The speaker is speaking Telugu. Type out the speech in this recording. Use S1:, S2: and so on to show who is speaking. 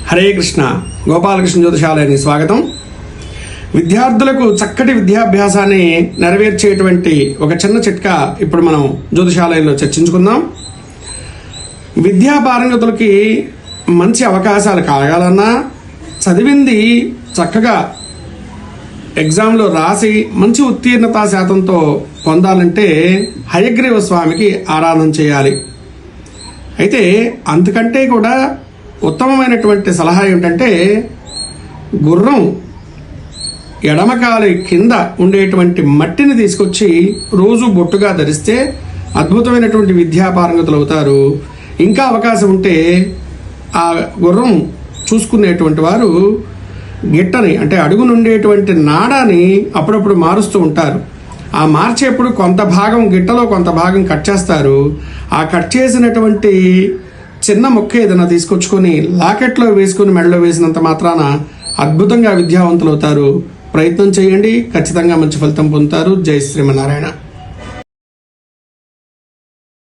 S1: హరే కృష్ణ. గోపాలకృష్ణ జ్యోతిషాలయానికి స్వాగతం. విద్యార్థులకు చక్కటి విద్యాభ్యాసాన్ని నెరవేర్చేటువంటి ఒక చిన్న చిట్కా ఇప్పుడు మనం జ్యోతిషాలయంలో చర్చించుకుందాం. విద్యా పారంగతులకి మంచి అవకాశాలు కలగాలన్నా, చదివింది చక్కగా ఎగ్జామ్లో రాసి మంచి ఉత్తీర్ణతా శాతంతో పొందాలంటే హయగ్రీవ స్వామికి ఆరాధన చేయాలి. అయితే అంతకంటే కూడా ఉత్తమమైనటువంటి సలహా ఏమిటంటే, గుర్రం ఎడమకాలి కింద ఉండేటువంటి మట్టిని తీసుకొచ్చి రోజు బొట్టుగా ధరిస్తే అద్భుతమైనటువంటి విద్యాపారంగతులు అవుతారు. ఇంకా అవకాశం ఉంటే ఆ గుర్రం చూసుకునేటువంటి వారు గిట్టని, అంటే అడుగు నుండేటువంటి నాడాని అప్పుడప్పుడు మారుస్తూ ఉంటారు. ఆ మార్చేప్పుడు కొంత భాగం గిట్టలో కొంత భాగం కట్ చేస్తారు. ఆ కట్ చేసినటువంటి చిన్న మొక్క ఏదైనా తీసుకొచ్చుకొని లాకెట్లో వేసుకొని మెడలో వేసినంత మాత్రాన అద్భుతంగా విద్యావంతులు అవుతారు. ప్రయత్నం చేయండి, ఖచ్చితంగా మంచి ఫలితం పొందుతారు. జై శ్రీమన్నారాయణ.